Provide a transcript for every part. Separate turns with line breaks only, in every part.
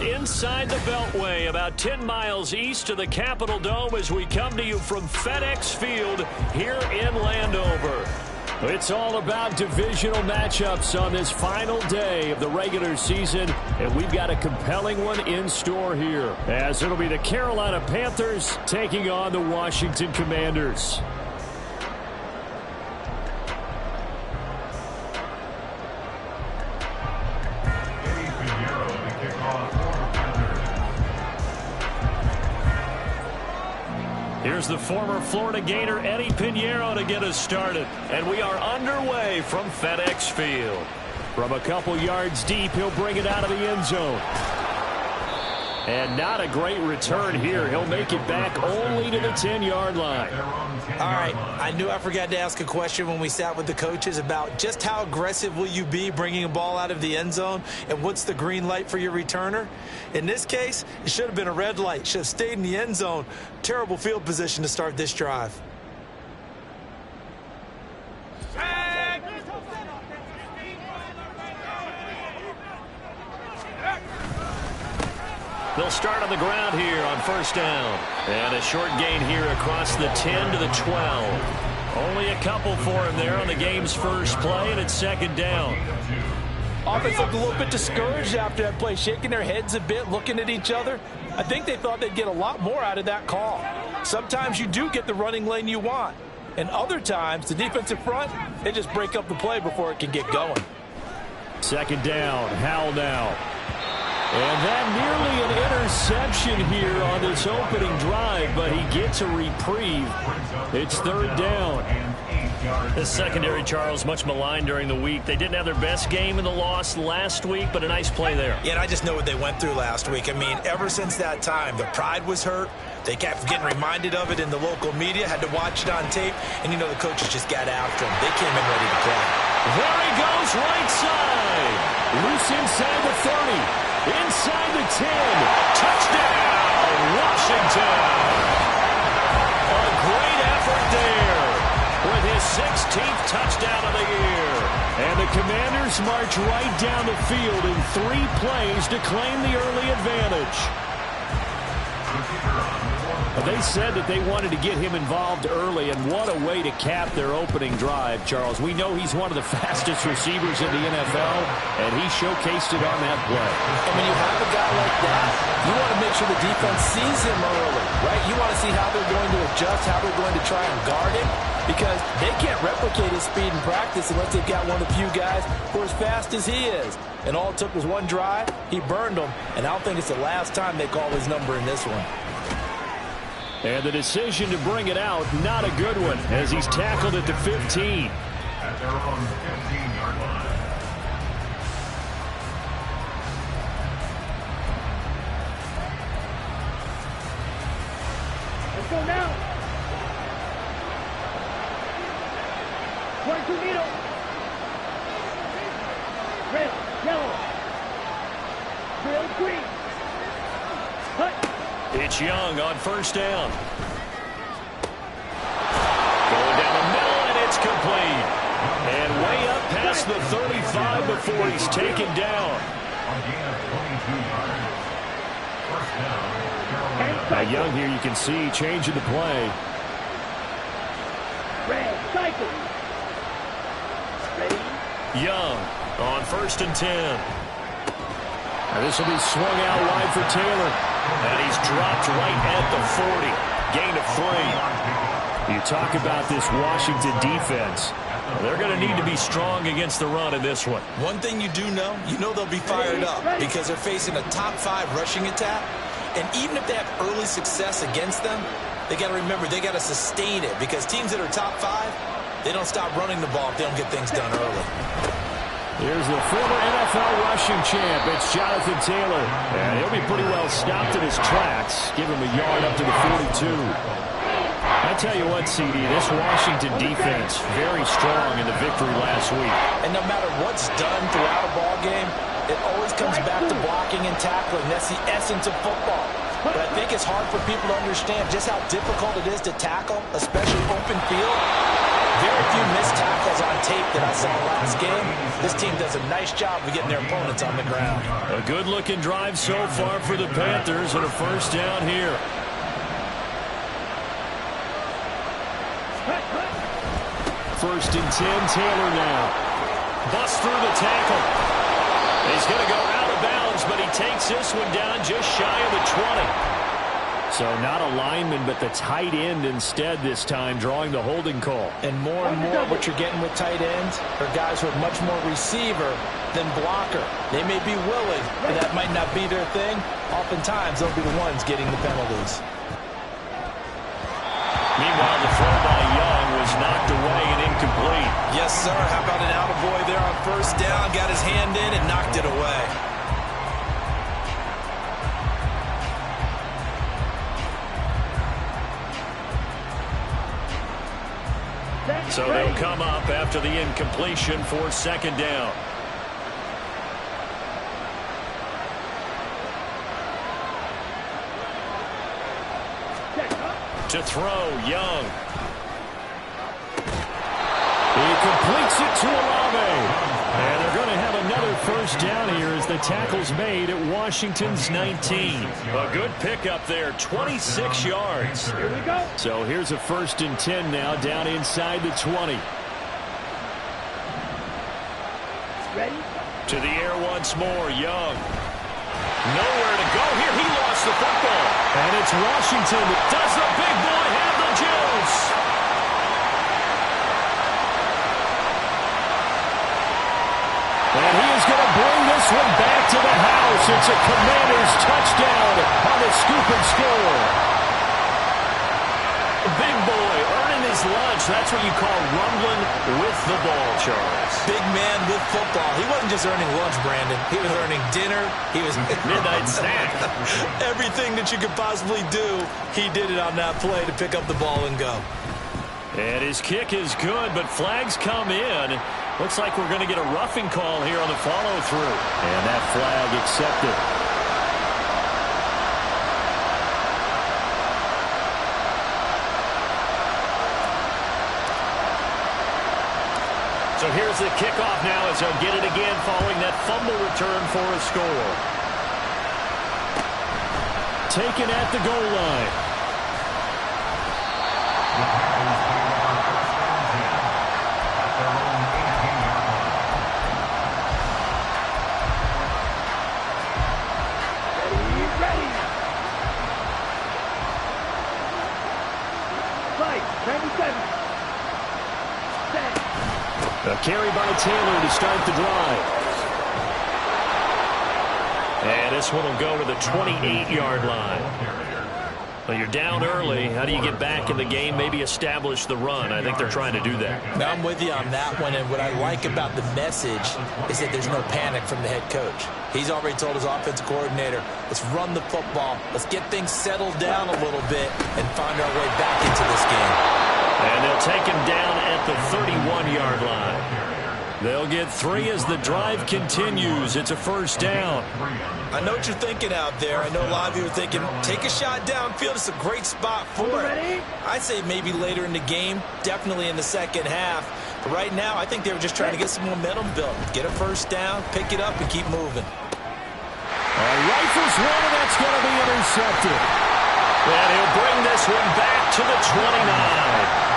Inside the Beltway, about 10 miles east of the Capitol Dome as we come to you from FedEx Field here in Landover. It's all about divisional matchups on this final day of the regular season, and we've got a compelling one in store here, as it'll be the Carolina Panthers taking on the Washington Commanders. Here's the former Florida Gator Eddie Pinheiro to get us started. And we are underway from FedEx Field. From a couple yards deep, he'll bring it out of the end zone. And not a great return here. He'll make it back only to the 10-yard line.
All right, I knew I forgot to ask a question when we sat with the coaches about just how aggressive will you be bringing a ball out of the end zone, and what's the green light for your returner? In this case, it should have been a red light. Should have stayed in the end zone. Terrible field position to start this drive.
They'll start on the ground here on first down. And a short gain here across the 10 to the 12. Only a couple for him there on the game's first play, and it's second down.
Offense looked a little bit discouraged after that play, shaking their heads a bit, looking at each other. I think they thought they'd get a lot more out of that call. Sometimes you do get the running lane you want. And other times, the defensive front, they just break up the play before it can get going.
Second down, Howell now. And that nearly an interception here on this opening drive, but he gets a reprieve. It's third down. This secondary, Charles, much maligned during the week. They didn't have their best game in the loss last week, but a nice play there.
Yeah, and I just know what they went through last week. I mean, ever since that time, the pride was hurt. They kept getting reminded of it in the local media, had to watch it on tape, and you know the coaches just got after him. They came in ready to play.
There he goes, right side. Loose inside the 30. Inside the 10. Touchdown, Washington. A great effort there with his 16th touchdown of the year. And the Commanders march right down the field in 3 plays to claim the early advantage. They said that they wanted to get him involved early, and what a way to cap their opening drive, Charles. We know he's one of the fastest receivers in the NFL, and he showcased it on that play.
And when you have a guy like that, you want to make sure the defense sees him early, right? You want to see how they're going to adjust, how they're going to try and guard him, because they can't replicate his speed in practice unless they've got one of the few guys who are as fast as he is. And all it took was one drive. He burned them, and I don't think it's the last time they call his number in this one.
And the decision to bring it out, not a good one, as he's tackled at the 15.
At their own 15-yard line.
Let's go now. 22 needle. Red, yellow. Real green. Hut.
It's Young on first down. Going down the middle, and it's complete. And way up past the 35 before he's taken down. Now Young here, you can see changing the play.
Red, cycle. Ready?
Young on first and 10. Now this will be swung out wide for Taylor. And he's dropped right at the 40. Gain of 3. You talk about this Washington defense. They're going to need to be strong against the run in this one.
One thing you do know, they'll be fired up because they're facing a top 5 rushing attack. And even if they have early success against them, they got to remember they got to sustain it, because teams that are top 5, they don't stop running the ball if they don't get things done early.
Here's the former NFL rushing champ. It's Jonathan Taylor. And he'll be pretty well stopped in his tracks. Give him a yard up to the 42. I tell you what, CD, this Washington defense, very strong in the victory last week.
And no matter what's done throughout a ball game, it always comes back to blocking and tackling. That's the essence of football.
but I think it's hard for people to understand just how difficult it is to tackle, especially open field. Very few missed tackles on tape that I saw last game. This team does a nice job of getting their opponents on the ground.
A good-looking drive so far for the Panthers, and a first down here. First and 10, Taylor now. Busts through the tackle. He's going to go out of bounds, but he takes this one down just shy of the 20. So not a lineman, but the tight end instead this time, drawing the holding call.
And more what you're getting with tight ends are guys who are much more receiver than blocker. They may be willing, but that might not be their thing. Oftentimes, they'll be the ones getting the penalties.
Meanwhile, the throw by Young was knocked away and incomplete.
Yes, sir. How about an attaboy there on first down? Got his hand in and knocked it away.
So they'll come up after the incompletion for second down. To throw, Young. He completes it to Olave. And they're going to have another first down here as the tackle's made at Washington's 19. A good pickup there, 26 yards.
Here we go.
So here's a first and 10 now, down inside the 20.
Ready?
To the air once more, Young. Nowhere to go here. He lost the football. And it's Washington. Does the big boy have the juice? And he is going to bring this one back to the house. It's a Commanders touchdown on the scoop and score. Big boy earning his lunch. That's what you call rumbling with the ball, Charles.
Big man with football. He wasn't just earning lunch, Brandon. He was earning dinner. He was
midnight snack.
Everything that you could possibly do, he did it on that play to pick up the ball and go.
And his kick is good, but flags come in. Looks like we're going to get a roughing call here on the follow-through. And that flag accepted. So here's the kickoff now as they'll get it again following that fumble return for a score. Taken at the goal line. A carry by Taylor to start the drive. And this one will go to the 28-yard line. Well, you're down early. How do you get back in the game, maybe establish the run? I think they're trying to do that.
Now, I'm with you on that one, and what I like about the message is that there's no panic from the head coach. He's already told his offensive coordinator, let's run the football, let's get things settled down a little bit and find our way back into this game.
And they'll take him down at the 31-yard line. They'll get 3 as the drive continues. It's a first down.
I know what you're thinking out there. I know a lot of you are thinking, take a shot downfield. It's a great spot for it. I'd say maybe later in the game, definitely in the second half. But right now, I think they were just trying to get some momentum built. Get a first down, pick it up, and keep moving.
Rifles one, and that's going to be intercepted. And he'll bring this one back to the 29.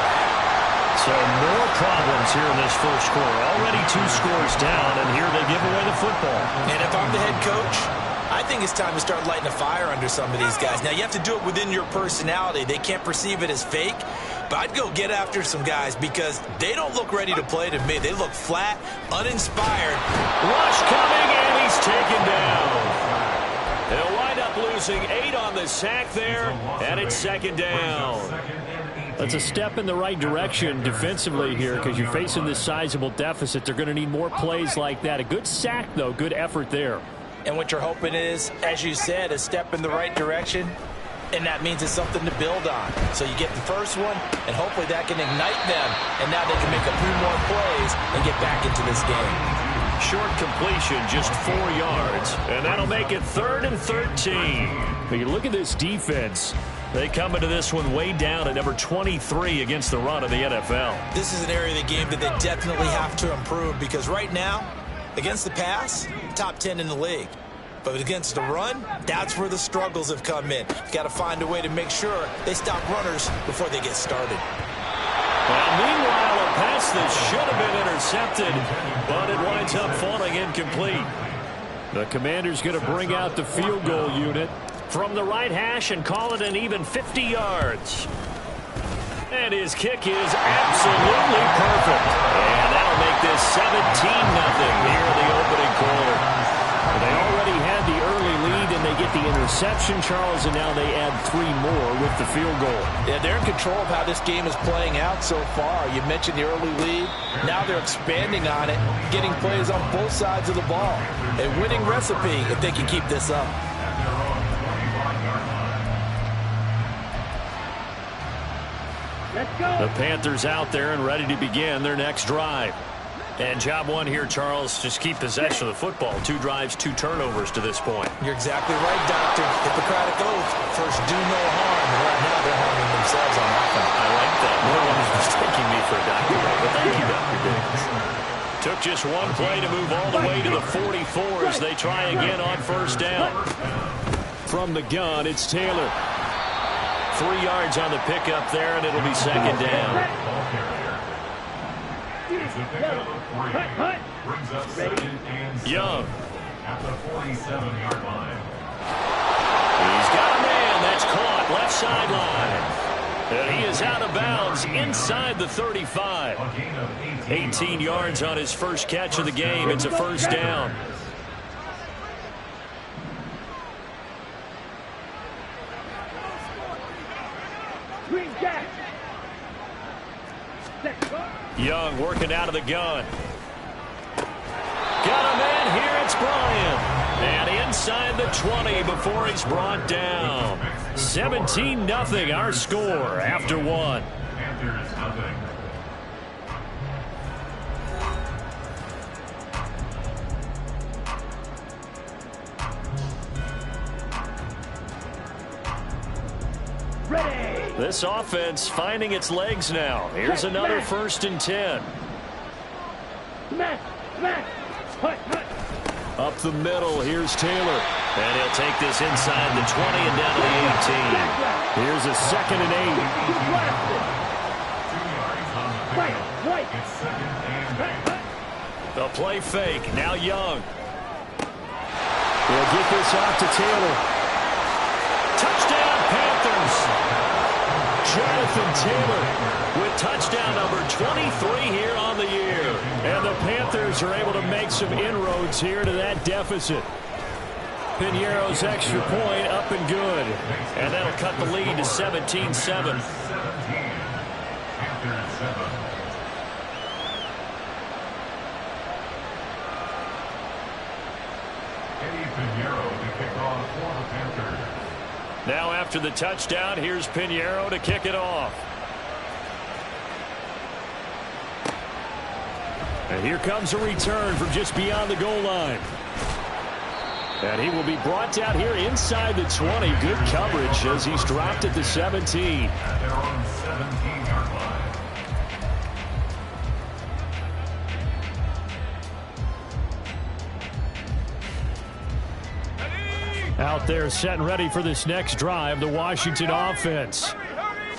So more problems here in this first quarter. Already 2 scores down, and here they give away the football.
And if I'm the head coach, I think it's time to start lighting a fire under some of these guys. Now, you have to do it within your personality. They can't perceive it as fake. But I'd go get after some guys because they don't look ready to play to me. They look flat, uninspired.
Rush coming, and he's taken down. They'll wind up losing 8 on the sack there, and it's second down. That's a step in the right direction defensively here because you're facing this sizable deficit. They're going to need more plays like that. A good sack, though. Good effort there.
And what you're hoping is, as you said, a step in the right direction, and that means it's something to build on. So you get the first one, and hopefully that can ignite them, and now they can make a few more plays and get back into this game.
Short completion, just 4 yards. And that'll make it 3rd and 13. But you look at this defense. They come into this one way down at number 23 against the run of the NFL.
This is an area of the game that they definitely have to improve because right now, against the pass, top 10 in the league. But against the run, that's where the struggles have come in. You got to find a way to make sure they stop runners before they get started.
Well, meanwhile, a pass that should have been intercepted, but it winds up falling incomplete. The Commander's going to bring out the field goal unit from the right hash and call it an even 50 yards. And his kick is absolutely perfect. And that'll make this 17-0 here in the opening quarter. They already had the early lead, and they get the interception, Charles, and now they add 3 more with the field goal.
Yeah, they're in control of how this game is playing out so far. You mentioned the early lead. Now they're expanding on it, getting plays on both sides of the ball. A winning recipe if they can keep this up.
The Panthers out there and ready to begin their next drive. And job one here, Charles, just keep possession of the football. 2 drives, 2 turnovers to this point.
You're exactly right, Doctor. Hippocratic oath. First, do no harm. And right now, they're harming themselves on offense.
I like that. No one is mistaking me for a doctor. But thank you, Dr. Davis. Took just 1 play to move all the way to the 44 as they try again on first down. From the gun, it's Taylor. 3 yards on the pickup there, and it'll be second down. Young.
At the 47-yard line.
He's got a man that's caught left sideline. And he is out of bounds inside the 35. 18 yards on his first catch of the game. It's a first down. Young working out of the gun. Got a man here, it's Bryant. And inside the 20 before he's brought down. 17-0 our score after 1.
Panthers nothing.
This offense finding its legs now. Here's another 1st and 10. Up the middle, here's Taylor. And he'll take this inside the 20 and down to the 18. Here's a 2nd and 8. The play fake, now Young. We'll get this off to Taylor. Touchdown, Panthers! Jonathan Taylor with touchdown number 23 here on the year. And the Panthers are able to make some inroads here to that deficit. Piñeiro's extra point up and good. And that'll cut the lead to 17-7. Now after the touchdown, here's Piñeiro to kick it off. And here comes a return from just beyond the goal line. And he will be brought down here inside the 20. Good coverage as he's dropped at the 17.
They're on 17-yard line.
Out there set and ready for this next drive, the Washington offense.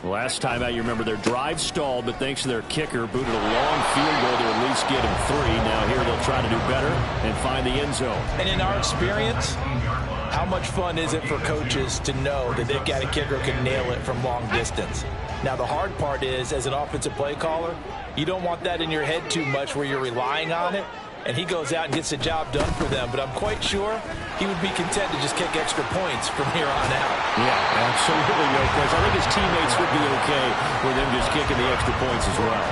Last time out, you remember their drive stalled, but thanks to their kicker, booted a long field goal to at least get him 3. Now here they'll try to do better and find the end zone.
And in our experience, how much fun is it for coaches to know that they've got a kicker who can nail it from long distance? Now, the hard part is, as an offensive play caller, you don't want that in your head too much where you're relying on it. And he goes out and gets the job done for them. But I'm quite sure he would be content to just kick extra points from here on out.
Yeah, absolutely no question. I think his teammates would be okay with him just kicking the extra points as well.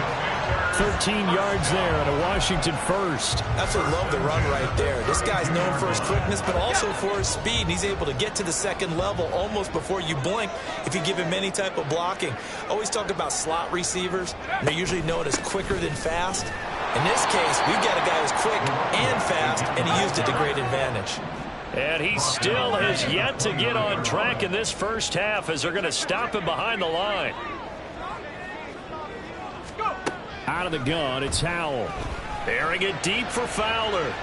13 yards there and a Washington first.
That's what I love the run right there. This guy's known for his quickness, but also for his speed. And he's able to get to the second level almost before you blink if you give him any type of blocking. I always talk about slot receivers. They're usually known as quicker than fast. In this case, we've got a guy who's quick and fast, and he used it to great advantage.
And he still has yet to get on track in this first half as they're going to stop him behind the line. Out of the gun, it's Howell. Airing it deep for Fowler.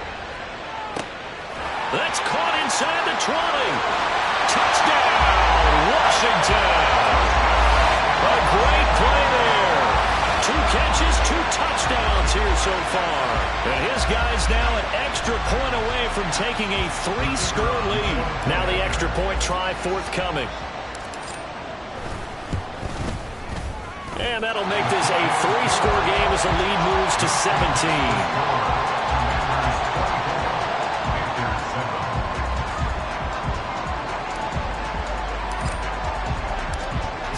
That's caught inside the 20. Touchdown, Washington. A great play there. 2 catches, 2 touchdowns here so far. And his guy's now an extra point away from taking a 3-score lead. Now the extra point try forthcoming. And that'll make this a 3-score game as the lead moves to 17.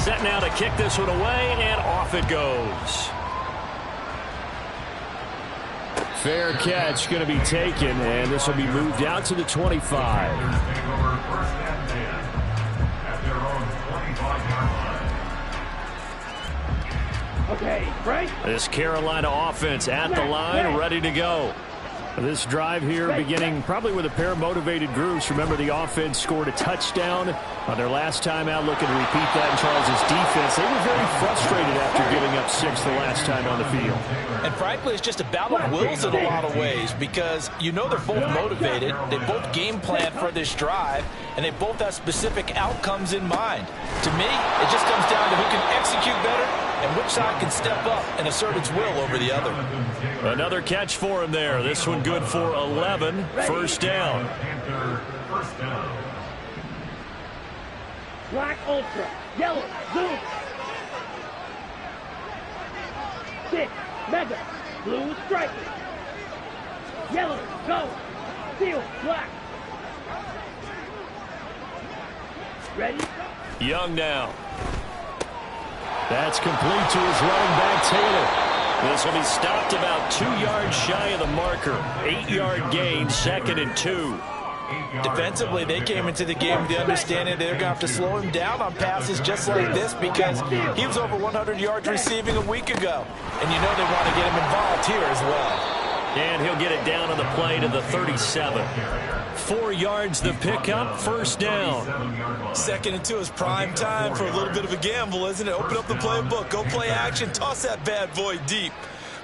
Set now to kick this one away, and off it goes. Fair catch going to be taken, and this will be moved out to the 25.
Okay, Frank.
This Carolina offense at the line, ready to go. This drive here beginning probably with a pair of motivated groups. Remember, the offense scored a touchdown on their last time out, looking to repeat that in Charles' defense. They were very frustrated after giving up 6 the last time on the field.
And frankly, it's just a battle of wills in a lot of ways because you know they're both motivated. They both game plan for this drive, and they both have specific outcomes in mind. To me, it just comes down to who can execute better and which side can step up and assert its will over the other.
Another catch for him there. This one good for 11. First down.
Black Ultra. Yellow. Zoom. 6. Mega. Blue Striker. Yellow. Go. Steel. Black. Ready?
Young now. That's complete to his running back, Taylor. This will be stopped about 2 yards shy of the marker. 8-yard gain, 2nd and 2.
Defensively, they came into the game with the understanding they're going to have to slow him down on passes just like this because he was over 100 yards receiving a week ago. And you know they want to get him involved here as well.
And he'll get it down on the play to the 37. 4 yards the pickup, first down.
2nd and 2 is prime time for a little bit of a gamble, isn't it? Open up the playbook, go play action, toss that bad boy deep.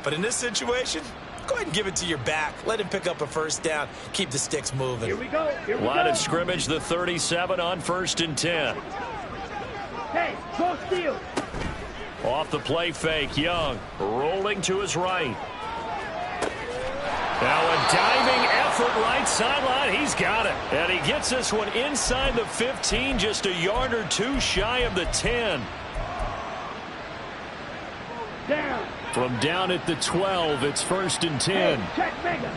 But in this situation, go ahead and give it to your back. Let him pick up a first down. Keep the sticks moving.
Here we go. Here we go.
Line of scrimmage, the 37 on 1st and 10.
Hey, go Steel.
Off the play fake, Young. Rolling to his right. Now a diving effort right sideline. He's got it. And he gets this one inside the 15, just a yard or 2 shy of the 10.
Down.
From down at the 12, it's 1st and 10.
Hey, check Mega.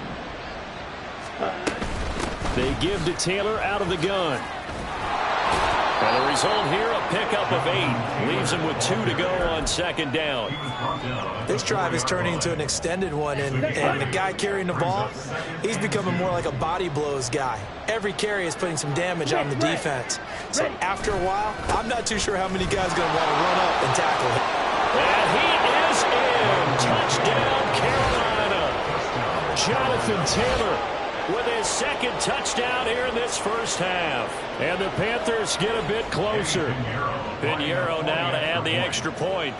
They give to Taylor out of the gun. And the result here, a pickup of 8. Leaves him with 2 to go on 2nd down.
This drive is turning into an extended one, and the guy carrying the ball, he's becoming more like a body blows guy. Every carry is putting some damage on the defense. So after a while, I'm not too sure how many guys are going to want to run up and tackle him.
And he is in. Touchdown, Carolina. Jonathan Taylor with his 2nd touchdown here in this first half. And the Panthers get a bit closer. Pinheiro now to add the extra point.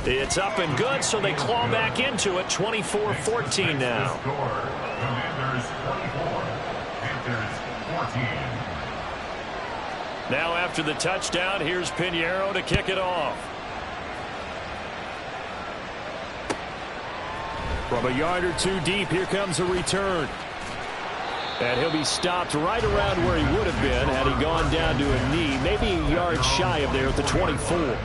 It's up and good, so they claw back into it. 24-14 now.
Commanders 24, Panthers 14.
Now after the touchdown, here's Pinheiro to kick it off. From a yard or 2 deep, here comes a return. And he'll be stopped right around where he would have been had he gone down to a knee, maybe a yard shy of there at the 24.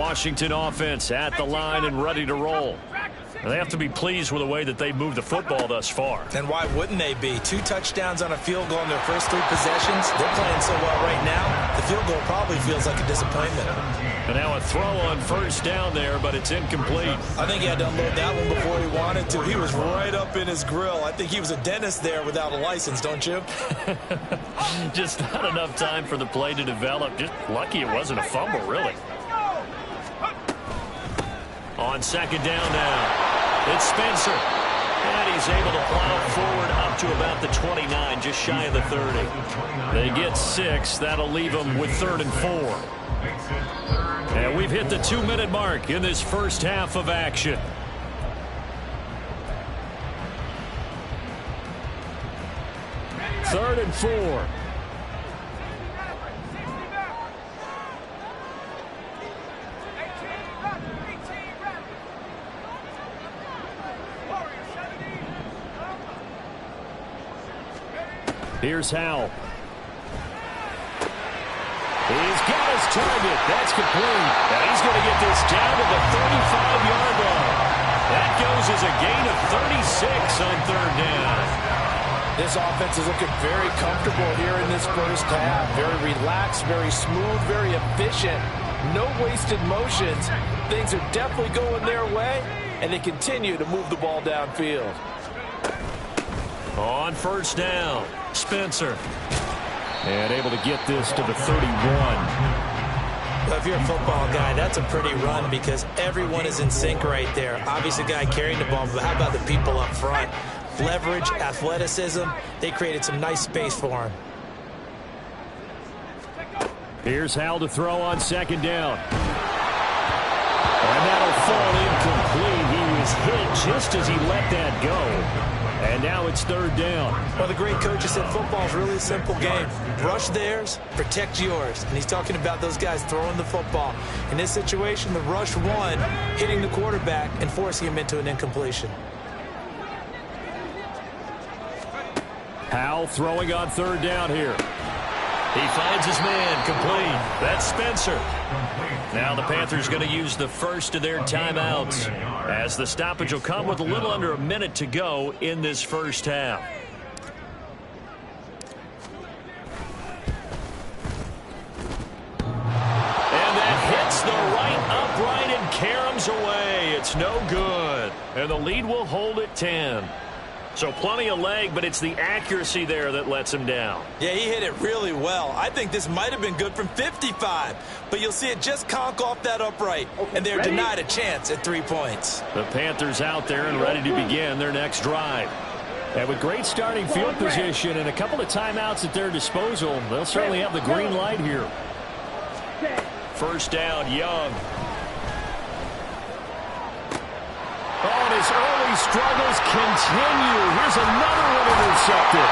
Washington offense at the line and ready to roll. And they have to be pleased with the way that they moved the football thus far.
And why wouldn't they be? 2 touchdowns on a field goal in their first 3 possessions. They're playing so well right now, the field goal probably feels like a disappointment.
And now a throw on first down there, but it's incomplete.
I think he had to unload that one before he wanted to. He was right up in his grill. I think he was a dentist there without a license, don't you?
Just not enough time for the play to develop. Just lucky it wasn't a fumble, really. On second down now, it's Spencer. And he's able to plow forward up to about the 29, just shy of the 30. They get 6. That'll leave them with 3rd and 4. And we've hit the 2-minute mark in this first half of action. Third and 4. Here's Howell. He's got his target. That's complete. And he's going to get this down to the 35-yard line. That goes as a gain of 36 on 3rd down.
This offense is looking very comfortable here in this first half. Very relaxed, very smooth, very efficient. No wasted motions. Things are definitely going their way, and they continue to move the ball downfield.
On first down, Spencer. And able to get this to the 31.
Well, if you're a football guy, that's a pretty run because everyone is in sync right there. Obviously, the guy carrying the ball, but how about the people up front? Leverage, athleticism, they created some nice space for him.
Here's Howell to throw on second down. And that'll fall incomplete. He was hit just as he let that go. And now it's 3rd down.
Well, the great coach said football is really a simple game. Rush theirs, protect yours. And he's talking about those guys throwing the football. In this situation, the rush won, hitting the quarterback and forcing him into an incompletion.
Howell throwing on 3rd down here. He finds his man, complete. That's Spencer. Now the Panthers going to use the first of their timeouts, as the stoppage will come with a little under a minute to go in this first half. And that hits the right upright and caroms away. It's no good. And the lead will hold at 10. So plenty of leg, but it's the accuracy there that lets him down.
Yeah, he hit it really well. I think this might have been good from 55, but you'll see it just conk off that upright, and they're denied a chance at 3 points.
The Panthers out there and ready to begin their next drive. And with great starting field position and a couple of timeouts at their disposal, they'll certainly have the green light here. First down, Young. Oh, and his early struggles continue. Here's another one intercepted.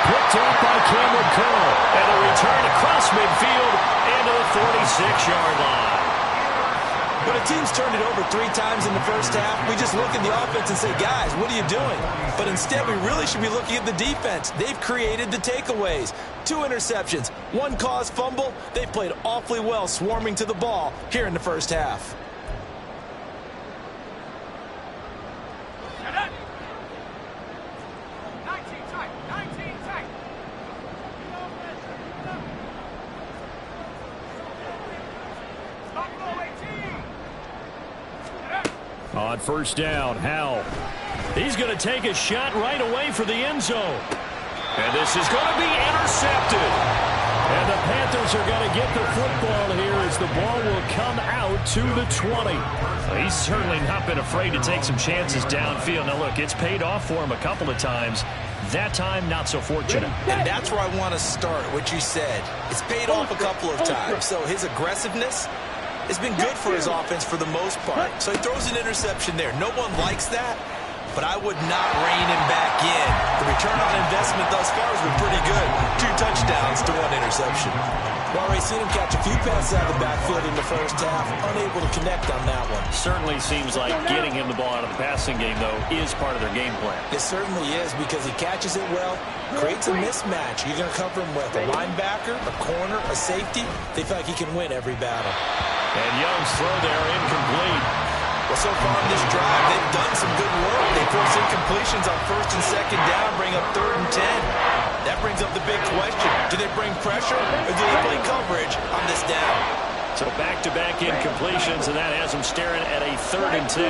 Picked up by Cameron Curl. And a return across midfield into the 46-yard line.
When a team's turned it over 3 times in the first half, we just look at the offense and say, guys, what are you doing? But instead, we really should be looking at the defense. They've created the takeaways. 2 interceptions, 1 caused fumble. They've played awfully well swarming to the ball here in the first half.
On first down, Howell. He's going to take a shot right away for the end zone. And this is going to be intercepted. And the Panthers are going to get the football here as the ball will come out to the 20. He's certainly not been afraid to take some chances downfield. Now, look, it's paid off for him a couple of times. That time, not so fortunate.
And that's where I want to start, what you said. It's paid off a couple of times. So his aggressiveness has been good for his offense for the most part. So he throws an interception there. No one likes that, but I would not rein him back in. The return on investment thus far has been pretty good. 2 touchdowns to 1 interception. We've already seen him catch a few passes out of the backfield in the first half, unable to connect on that one.
Certainly seems like getting him the ball out of the passing game, though, is part of their game plan.
It certainly is, because he catches it well, creates a mismatch. You're going to cover him with a linebacker, a corner, a safety. They feel like he can win every battle.
And Young's throw there incomplete.
Well, so far in this drive, they've done some good work. They force incompletions on first and second down, bring up 3rd and 10. That brings up the big question. Do they bring pressure, or do they play coverage on this down?
So back-to-back incompletions, and that has them staring at a 3rd and 10.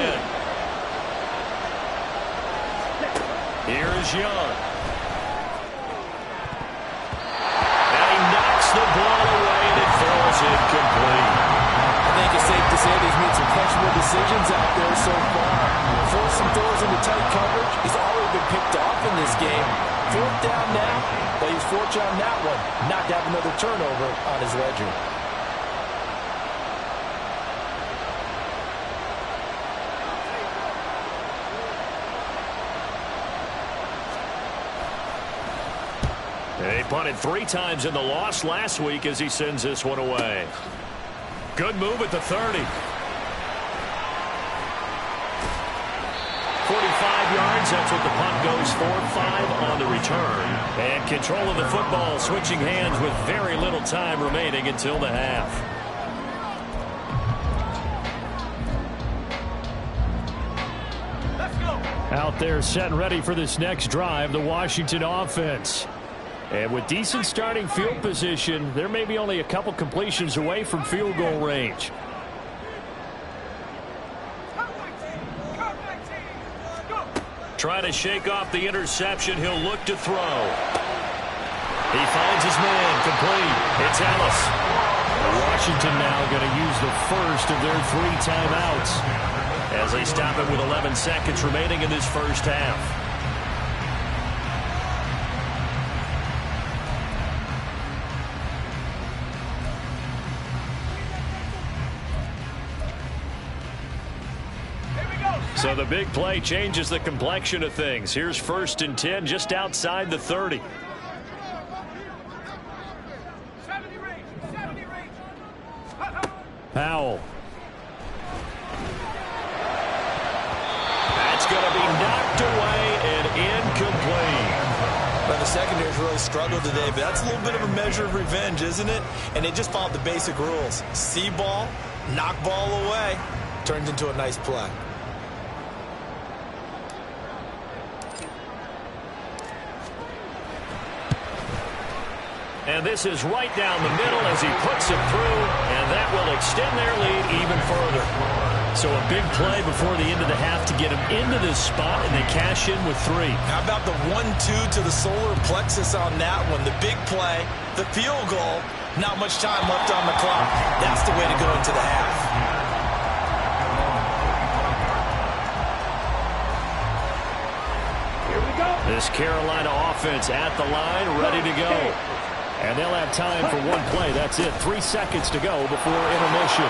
Here's Young. And he knocks the ball away, and it falls incomplete.
I think it's safe to say he's made some questionable decisions out there so far. Forced some throws into tight coverage. He's already been picked off in this game. 4th down now, but he's fortunate on that one not to have another turnover on his ledger.
They punted 3 times in the loss last week as he sends this one away. Good move at the 30. 45 yards, that's what the punt goes for. 5 on the return. And control of the football, switching hands with very little time remaining until the half. Out there set and ready for this next drive, the Washington offense. And with decent starting field position, there may be only a couple completions away from field goal range. Trying to shake off the interception. He'll look to throw. He finds his man. Complete. It's Ellis. Washington now going to use the first of their 3 timeouts as they stop it with 11 seconds remaining in this first half. So the big play changes the complexion of things. Here's 1st and 10 just outside the 30. Powell. That's going to be knocked away and incomplete.
Well, the secondary's really struggled today, but that's a little bit of a measure of revenge, isn't it? And they just followed the basic rules. See ball, knock ball away, turns into a nice play.
And this is right down the middle as he puts it through, and that will extend their lead even further. So a big play before the end of the half to get them into this spot, and they cash in with 3.
How about the 1-2 to the solar plexus on that one? The big play, the field goal, not much time left on the clock. That's the way to go into the half.
Here we go.
This Carolina offense at the line, ready to go. And they'll have time for 1 play. That's it. 3 seconds to go before intermission.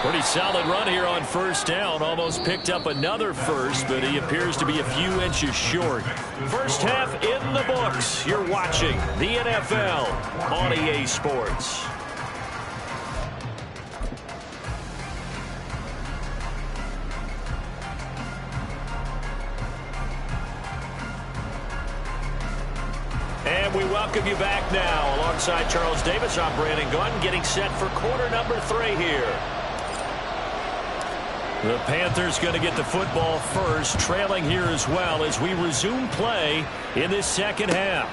Pretty solid run here on 1st down. Almost picked up another first, but he appears to be a few inches short. First half in the books. You're watching the NFL on EA Sports. And we welcome you back now. Alongside Charles Davis, I'm Brandon Gunn, getting set for quarter number 3 here. The Panthers going to get the football first, trailing here as well as we resume play in this second half.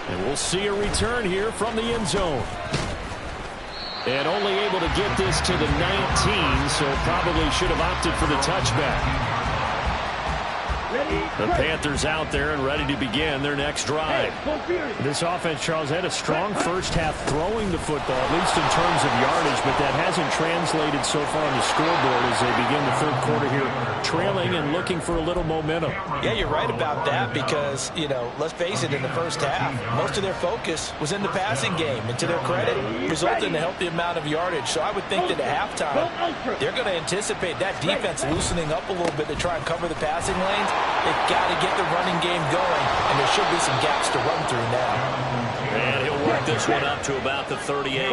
And we'll see a return here from the end zone. And only able to get this to the 19, so probably should have opted for the touchback. The Panthers out there and ready to begin their next drive.
Hey,
this offense, Charles, had a strong first half throwing the football, at least in terms of yardage, but that hasn't translated so far on the scoreboard as they begin the third quarter here, trailing and looking for a little momentum.
Yeah, you're right about that because, you know, let's face it, in the first half, most of their focus was in the passing game. And to their credit, resulted in a healthy amount of yardage. So I would think that at halftime, they're going to anticipate that defense loosening up a little bit to try and cover the passing lanes. They've got to get the running game going, and there should be some gaps to run through now.
And he'll work this one up to about the 38.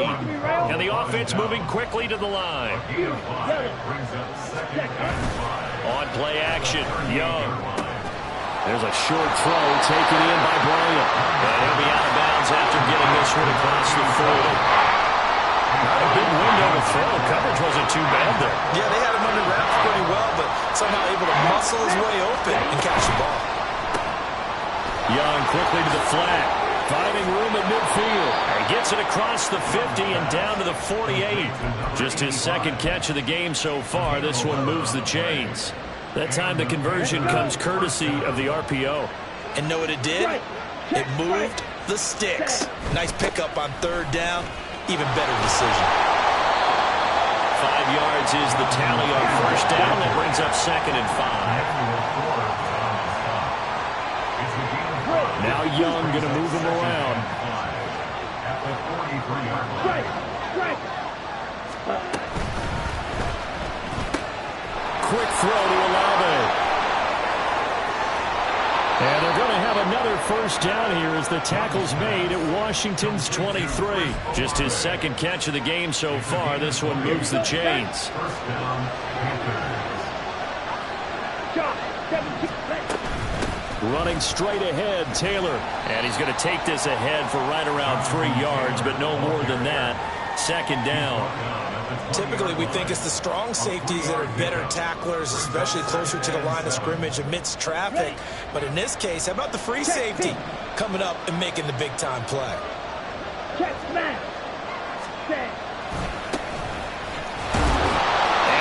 And the offense moving quickly to the line. On play action, Young. There's a short throw taken in by Bryant. And he'll be out of bounds after getting this one across the 40. Not a big window to throw. Coverage wasn't too bad there.
Yeah, they had him under wraps pretty well, but somehow able to muscle his way open and catch the ball.
Young quickly to the flat. Finding room at midfield. And gets it across the 50 and down to the 48. Just his second catch of the game so far. This one moves the chains. That time the conversion comes courtesy of the RPO.
And know what it did? It moved the sticks. Nice pickup on third down. Even better decision.
5 yards is the tally on first down. That brings up 2nd and 5. Now Young going to move him around. Quick throw to Olave. And they're going to have another first down here as the tackle's made at Washington's 23. Just his second catch of the game so far. This one moves the chains. Running straight ahead, Taylor. And he's going to take this ahead for right around 3 yards, but no more than that. 2nd down.
Typically, we think it's the strong safeties that are better tacklers, especially closer to the line of scrimmage amidst traffic. But in this case, how about the free safety coming up and making the big-time play?
And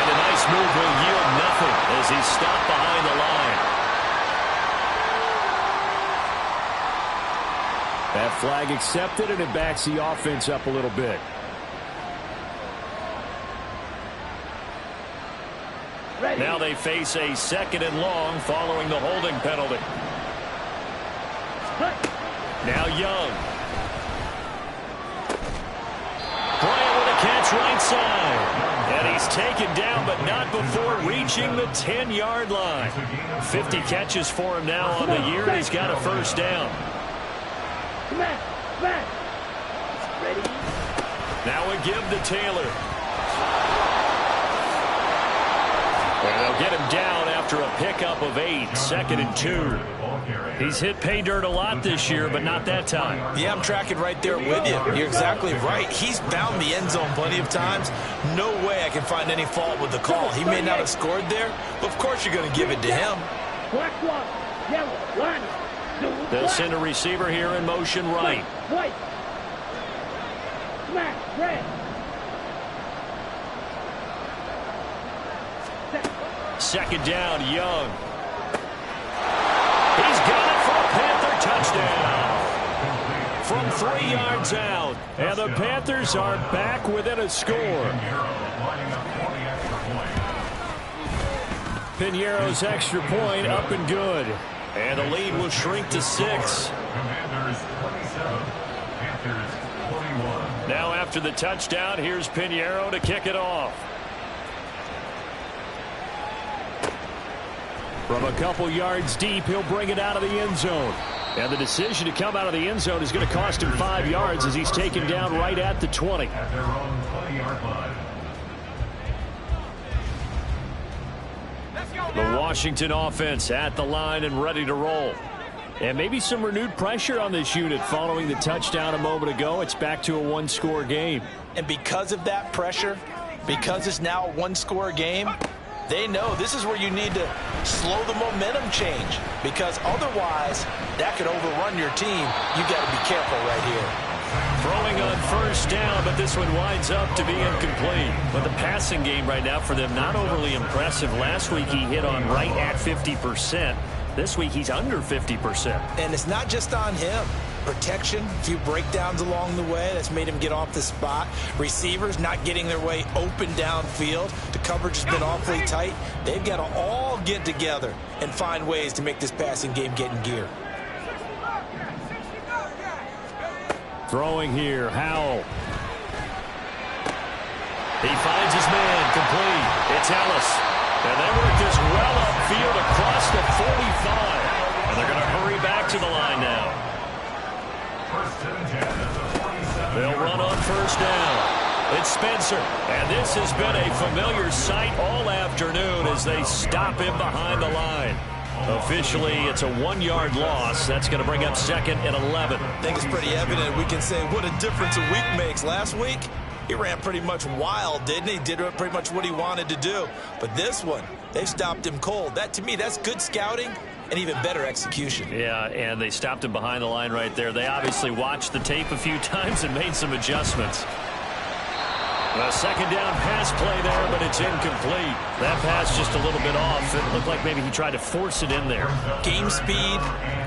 a nice move will yield nothing as he's stopped behind the line. That flag accepted, and it backs the offense up a little bit. Now they face a 2nd and long following the holding penalty. Now Young. Bryant with a catch right side. And he's taken down, but not before reaching the 10-yard line. 50 catches for him now on the year, and he's got a first down. Now a give to Taylor. And they'll get him down after a pickup of 8, 2nd and 2. He's hit pay dirt a lot this year, but not that time.
Yeah, I'm tracking right there with you. You're exactly right. He's found the end zone plenty of times. No way I can find any fault with the call. He may not have scored there, but of course you're going to give it to him.
They'll send a receiver here in motion right. Second down, Young. He's got it for a Panther touchdown. From 3 yards out. And the Panthers are back within a score. Piñeiro's extra point up and good. And the lead will shrink to 6. Now after the touchdown, here's Piñeiro to kick it off. From a couple yards deep, he'll bring it out of the end zone. And the decision to come out of the end zone is going to cost him 5 yards as he's taken down right at the 20.
At their own 20-yard line.
The Washington offense at the line and ready to roll. And maybe some renewed pressure on this unit following the touchdown a moment ago. It's back to a one-score game.
And because of that pressure, because it's now a one-score game, they know this is where you need to slow the momentum change, because otherwise that could overrun your team. You got to be careful right here.
Throwing on first down, but this one winds up to be incomplete. But the passing game right now for them, not overly impressive. Last week he hit on right at 50%. This week he's under 50%.
And it's not just on him. protection, a few breakdowns along the way. That's made him get off the spot. Receivers not getting their way open downfield. The coverage has been awfully tight. They've got to all get together and find ways to make this passing game get in gear.
Throwing here, Howell. He finds his man, complete. It's Ellis. And they work this well upfield across the 45. And they're going to hurry back to the line now. They'll run on first down. It's Spencer. And this has been a familiar sight all afternoon as they stop him behind the line. Officially, it's a 1-yard loss. That's going to bring up 2nd and 11.
I think it's pretty evident. We can say what a difference a week makes. Last week, he ran pretty much wild, didn't he? Did pretty much what he wanted to do. But this one, they stopped him cold. That, to me, that's good scouting and even better execution.
Yeah, and they stopped him behind the line right there. They obviously watched the tape a few times and made some adjustments. A second down pass play there, but it's incomplete. That pass just a little bit off. It looked like maybe he tried to force it in there.
Game speed,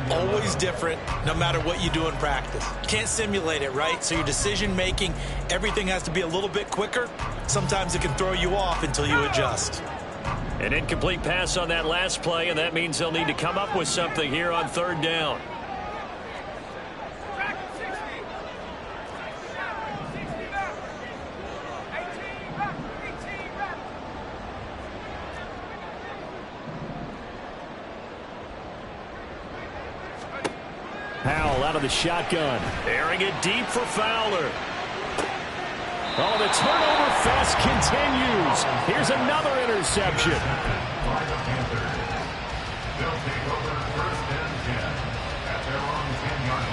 always different, no matter what you do in practice. Can't simulate it, right? So your decision-making, everything has to be a little bit quicker. Sometimes it can throw you off until you adjust.
An incomplete pass on that last play, and that means they'll need to come up with something here on 3rd down. Howell out of the shotgun. Airing it deep for Fowler. Oh, the turnover fest continues. Here's another interception.
By the Panthers. They'll take over 1st and 10 at their own 10-yard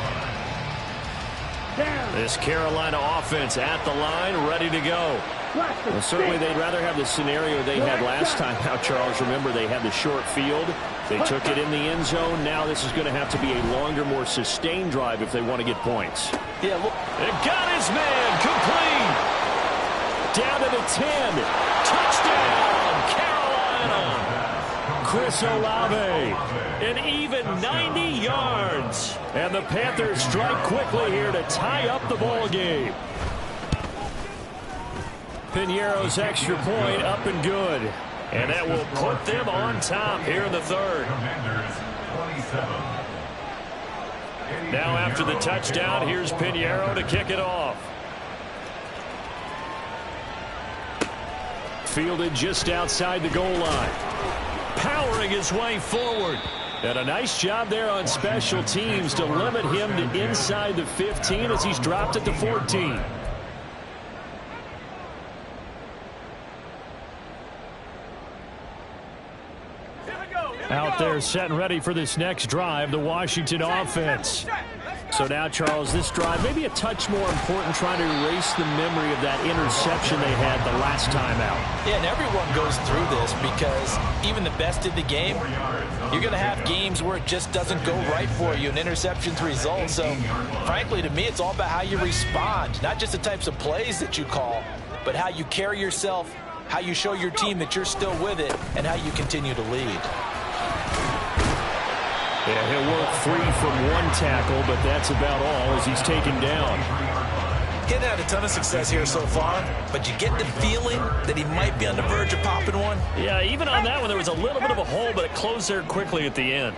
line.
This Carolina offense at the line, ready to go. Well, certainly they'd rather have the scenario they had last time out, Charles. Remember, they had the short field. They took it in the end zone. Now this is going to have to be a longer, more sustained drive if they want to get points.
Yeah, look.
It got his man complete. Down to the 10. Touchdown, Carolina. Chris Olave, an even 90 yards. And the Panthers strike quickly here to tie up the ball game. Piñeiro's extra point up and good. And that will put them on top here in the 3rd. Now after the touchdown, here's Piñeiro to kick it off. Fielded just outside the goal line. Powering his way forward. And a nice job there on special teams to limit him to inside the 15 as he's dropped it to 14. Out there set and ready for this next drive, the Washington offense. So now, Charles, this drive maybe a touch more important, trying to erase the memory of that interception they had the last time out.
Yeah, and everyone goes through this because even the best in the game, you're going to have games where it just doesn't go right for you, and interceptions result. So, frankly, to me, it's all about how you respond, not just the types of plays that you call, but how you carry yourself, how you show your team that you're still with it, and how you continue to lead.
Yeah, he'll work free from one tackle, but that's about all as he's taken down.
He hasn't had a ton of success here so far, but you get the feeling that he might be on the verge of popping one.
Yeah, even on that one, there was a little bit of a hole, but it closed there quickly at the end.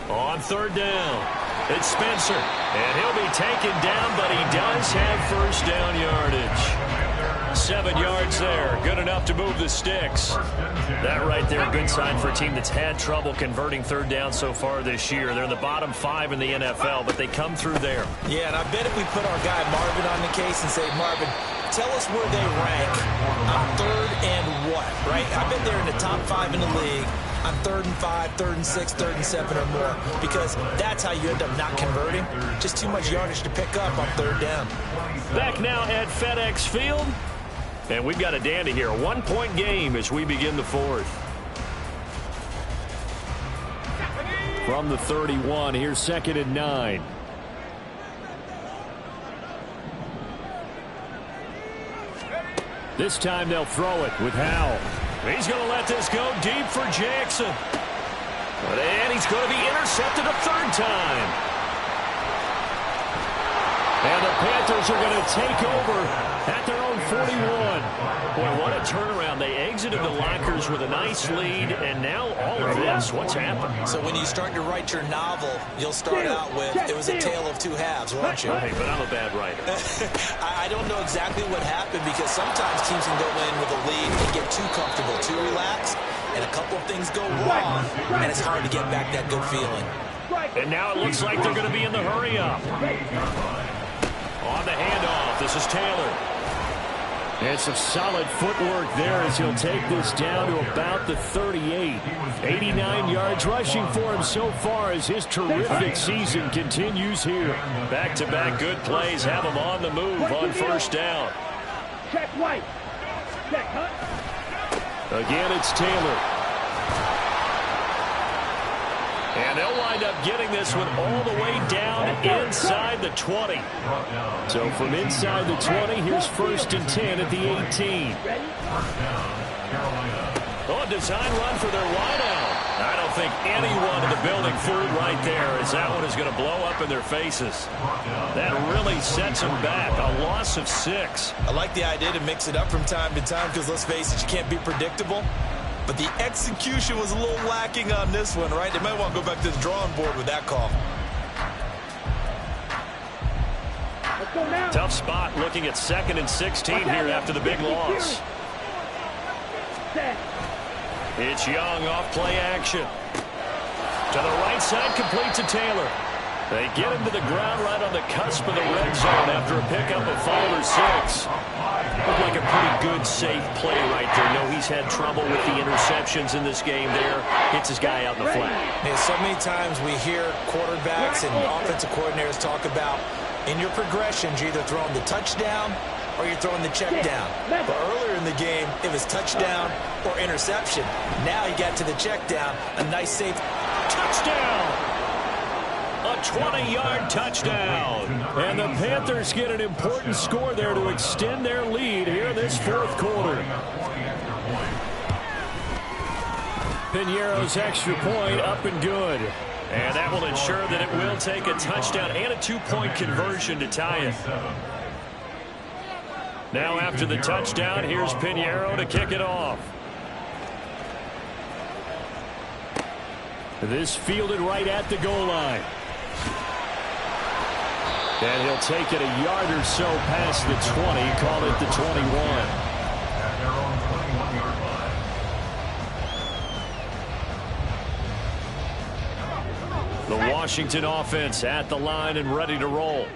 On 3rd down. It's Spencer, and he'll be taken down, but he does have first down yardage. 7 yards there, good enough to move the sticks. That right there, a good sign for a team that's had trouble converting 3rd down so far this year. They're in the bottom 5 in the NFL, but they come through there.
Yeah, and I bet if we put our guy Marvin on the case and say, Marvin, tell us where they rank on 3rd and what, right? I bet they're in the top 5 in the league on 3rd and 5, 3rd and 6, 3rd and 7 or more, because that's how you end up not converting. Just too much yardage to pick up on 3rd down.
Back now at FedEx Field, and we've got a dandy here. A 1-point game as we begin the 4th. From the 31, here's 2nd and 9. This time they'll throw it with Howell. He's going to let this go deep for Jackson. And he's going to be intercepted a third time. And the Panthers are going to take over at their own 41. Boy, what a turnaround. They exited the lockers with a nice lead, and now all of this. What's happened?
So when you start to write your novel, you'll start out with, it was a tale of two halves, won't you?
Right, but I'm a bad writer.
I don't know exactly what happened, because sometimes teams can go in with a lead and get too comfortable, too relaxed, and a couple of things go wrong, and it's hard to get back that good feeling.
And now it looks like they're going to be in the hurry-up. On the handoff, this is Taylor. And some solid footwork there as he'll take this down to about the 38. 89 yards rushing for him so far as his terrific season continues here. Back-to-back good plays have him on the move on first down.
Check White. Check Hunt.
Again, it's Taylor. And they'll wind up getting this one all the way down inside the 20. So from inside the 20, here's 1st and 10 at the 18. Oh, a design run for their wideout. I don't think anyone in the building fooled right there, as that one is going to blow up in their faces. That really sets them back. A loss of 6.
I like the idea to mix it up from time to time, because let's face it, you can't be predictable. But the execution was a little lacking on this one, right? They might want to go back to the drawing board with that call.
Let's go now.
Tough spot looking at 2nd and 16 here after the big loss.
Set.
It's Young off play action. To the right side, complete to Taylor. They get him to the ground right on the cusp of the red zone after a pickup of 5 or 6. Looked like a pretty good, safe play right there. No, he's had trouble with the interceptions in this game there. Hits his guy out in the flat.
Yeah, so many times we hear quarterbacks and offensive coordinators talk about, in your progressions, you're either throwing the touchdown or you're throwing the check down. But earlier in the game, it was touchdown or interception. Now you got to the check down. A nice, safe
touchdown. A 20-yard touchdown. And the Panthers get an important score there to extend their lead here in this 4th quarter. Piñeiro's extra point up and good. And that will ensure that it will take a touchdown and a 2-point conversion to tie it. Now after the touchdown, here's Piñeiro to kick it off. This fielded right at the goal line. And he'll take it a yard or so past the 20, call it the 21. The Washington offense at the line and ready to roll.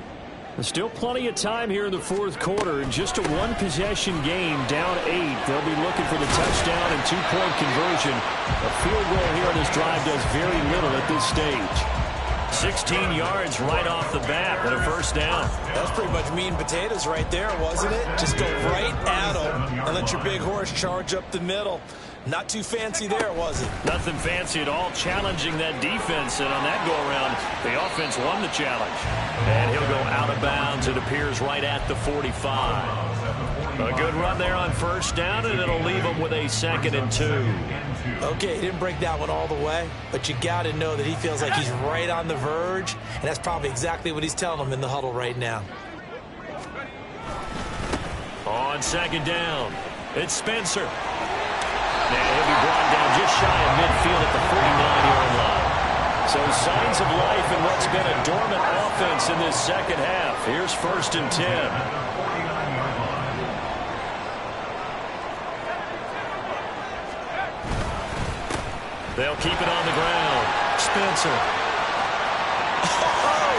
There's still plenty of time here in the 4th quarter. In just a 1-possession game, down 8. They'll be looking for the touchdown and 2-point conversion. A field goal here on this drive does very little at this stage. 16 yards right off the bat and a first down.
That's pretty much meat and potatoes right there, wasn't it? Just go right at them and let your big horse charge up the middle. Not too fancy there, was it?
Nothing fancy at all, challenging that defense. And on that go-around, the offense won the challenge. And he'll go out of bounds. It appears right at the 45. A good run there on first down, and it'll leave him with a 2nd and 2.
Okay, he didn't break that one all the way, but you got to know that he feels like he's right on the verge, and that's probably exactly what he's telling them in the huddle right now.
On 2nd down, it's Spencer. Now he'll be brought down just shy of midfield at the 49-yard line. So signs of life in what's been a dormant offense in this 2nd half. Here's 1st and 10. They'll keep it on the ground. Spencer.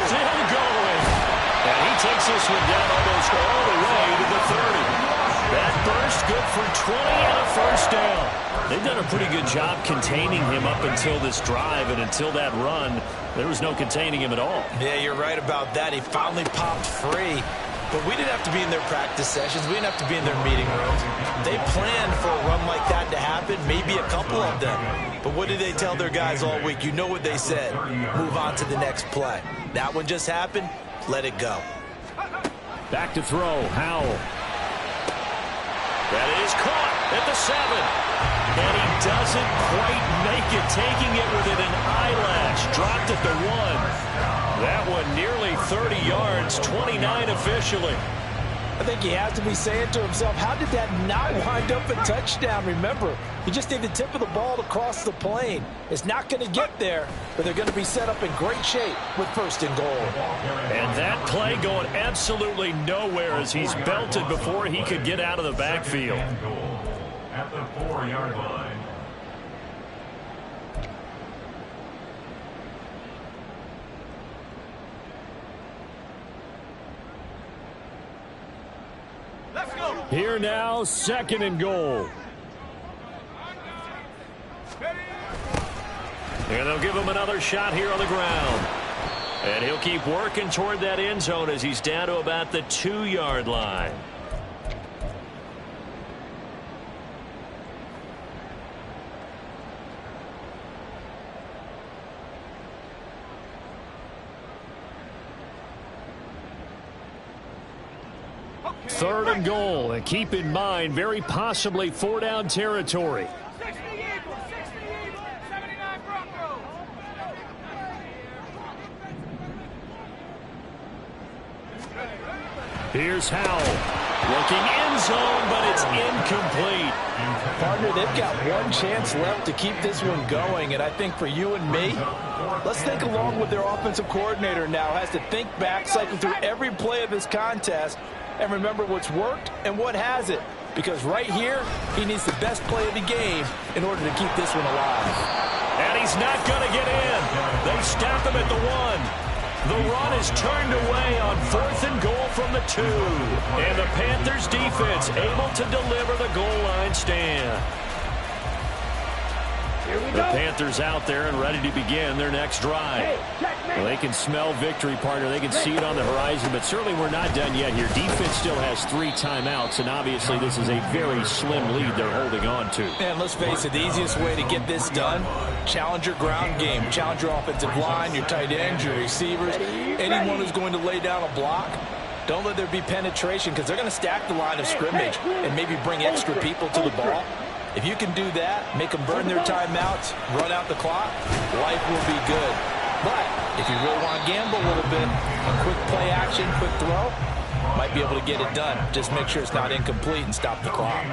Still going. And he takes this one down almost all the way to the 30. That burst good for 20 and a first down. They've done a pretty good job containing him up until this drive, and until that run, there was no containing him at all.
Yeah, you're right about that. He finally popped free. But we didn't have to be in their practice sessions. We didn't have to be in their meeting rooms. They planned for a run like that to happen, maybe a couple of them. But what did they tell their guys all week? You know what they said. Move on to the next play. That one just happened. Let it go.
Back to throw. Howell. That is caught at the 7. And he doesn't quite make it, taking it within an eyelash. Dropped at the 1. That one nearly 30 yards, 29 officially.
I think he has to be saying to himself, how did that not wind up a touchdown? Remember, you just need the tip of the ball to cross the plane. It's not going to get there, but they're going to be set up in great shape with 1st and goal.
And that play going absolutely nowhere as he's belted before he could get out of the backfield.
At the 4-yard line.
Here now, 2nd and goal. And they'll give him another shot here on the ground. And he'll keep working toward that end zone as he's down to about the 2-yard line. Third and goal, and keep in mind, very possibly 4-down territory.
60 Eagles, 79 Broncos.
Here's Howell, looking end zone, but it's incomplete.
Partner, they've got one chance left to keep this one going, and I think for you and me, let's think along with their offensive coordinator now. Has to think back, cycle through every play of this contest, and remember what's worked and what hasn't. Because right here, he needs the best play of the game in order to keep this one alive.
And he's not going to get in. They stop him at the 1. The run is turned away on 4th and goal from the 2. And the Panthers defense able to deliver the goal line stand. The Panthers out there and ready to begin their next drive. Well, they can smell victory, partner. They can see it on the horizon, but certainly we're not done yet here. Defense still has 3 timeouts, and obviously this is a very slim lead they're holding on to.
And let's face it, the easiest way to get this done, challenge your ground game. Challenge your offensive line, your tight ends, your receivers, anyone who's going to lay down a block. Don't let there be penetration because they're going to stack the line of scrimmage and maybe bring extra people to the ball. If you can do that, make them burn their timeouts, run out the clock, life will be good. But if you really want to gamble a little bit, a quick play action, quick throw, might be able to get it done. Just make sure it's not incomplete and stop the clock.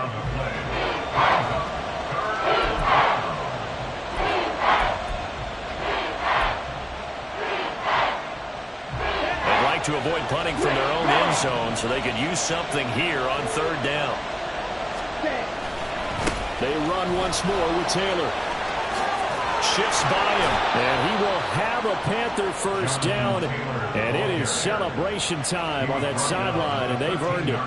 They'd like to avoid punting from their own end zone so they could use something here on 3rd down. They run once more with Taylor. Shifts by him, and he will have a Panther 1st down, and it is celebration time on that sideline, and they've earned it.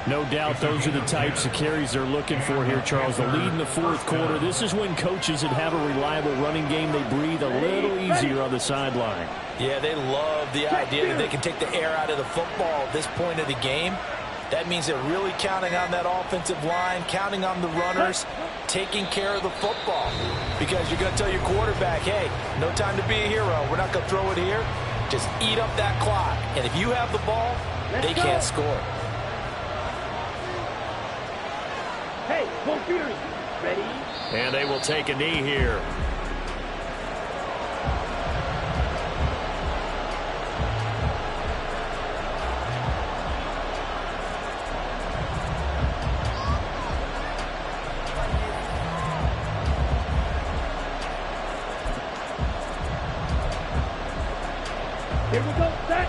No doubt those are the types of carries they're looking for here, Charles. The lead in the 4th quarter. This is when coaches that have a reliable running game, they breathe a little easier on the sideline.
Yeah, they love the idea that they can take the air out of the football at this point of the game. That means they're really counting on that offensive line, counting on the runners, taking care of the football. Because you're going to tell your quarterback, hey, no time to be a hero. We're not going to throw it here. Just eat up that clock. And if you have the ball, they can't score.
Hey, both ears, ready?
And they will take a knee here.
Here we go, set.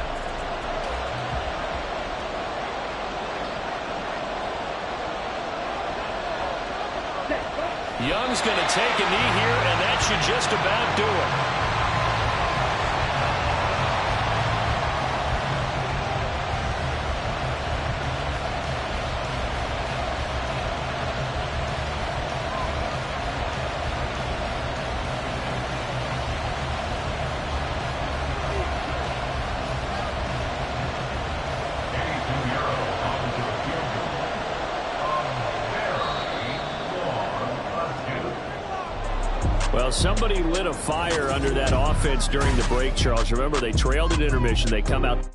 Young's going to take a knee here, and that should just about do it. Well, somebody lit a fire under that offense during the break, Charles. Remember, they trailed at intermission. They come out.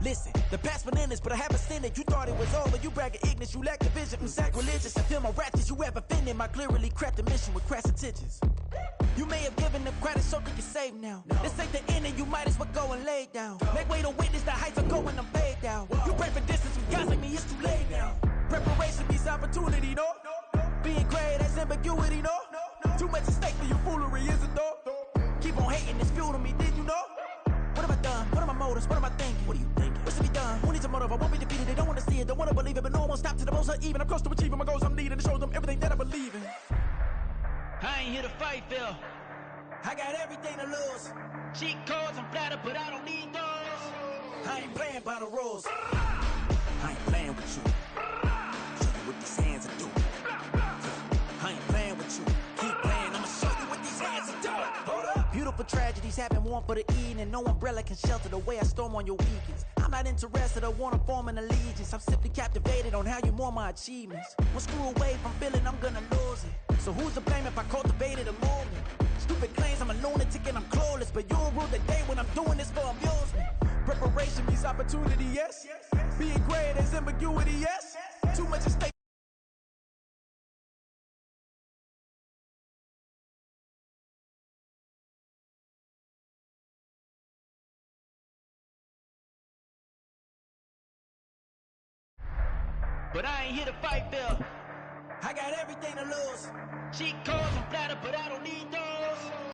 Listen, the past been endless, but I haven't seen it. You thought it was over, you bragging ignorance, you lack the vision from sacrilegious. I feel my ratchets, you have offended my clearly crafted mission with crass intentions. You may have given them credit so they can save now. This ain't the end and you might as well go and lay down. Make way to witness the heights are going, I'm laid down. You pray for distance with guys like me, it's too late now. Preparation means opportunity, no? Being great has ambiguity, no? Too much at stake for your foolery, is it though? Keep on hating, it's fuel to me, did you know? What have I done? What are my motives? What am I thinking? What are you thinking? What should be done? Who needs a motive? I won't be defeated. They don't want to see it, don't want to believe it, but no one won't stop to the most even. I'm close to achieving my goals. I'm needing to show them everything that I believe in.
I ain't here to fight, Phil.
I got everything to lose.
Cheat codes, I'm flattered, but I don't need those.
I ain't playing by the rules. I ain't playing with you. Show you what these hands are doing. I ain't playing with you. Keep playing, I'ma show you what these hands are doing. Hold up. Beautiful tragedies happen, one for the evening. No umbrella can shelter the way I storm on your weekends. I'm not interested, I wanna form an allegiance. I'm simply captivated on how you mourn my achievements. One screw away from feeling I'm gonna lose it. So who's to blame if I cultivated a movement? Stupid claims I'm a lunatic and I'm clueless, but you'll rule the day when I'm doing this for amusement. Preparation means opportunity, yes. Being great is ambiguity, yes. Too much at stake.
But I ain't here to fight, Phil.
I got everything to lose.
Cheat codes, I'm flattered, but I don't need those.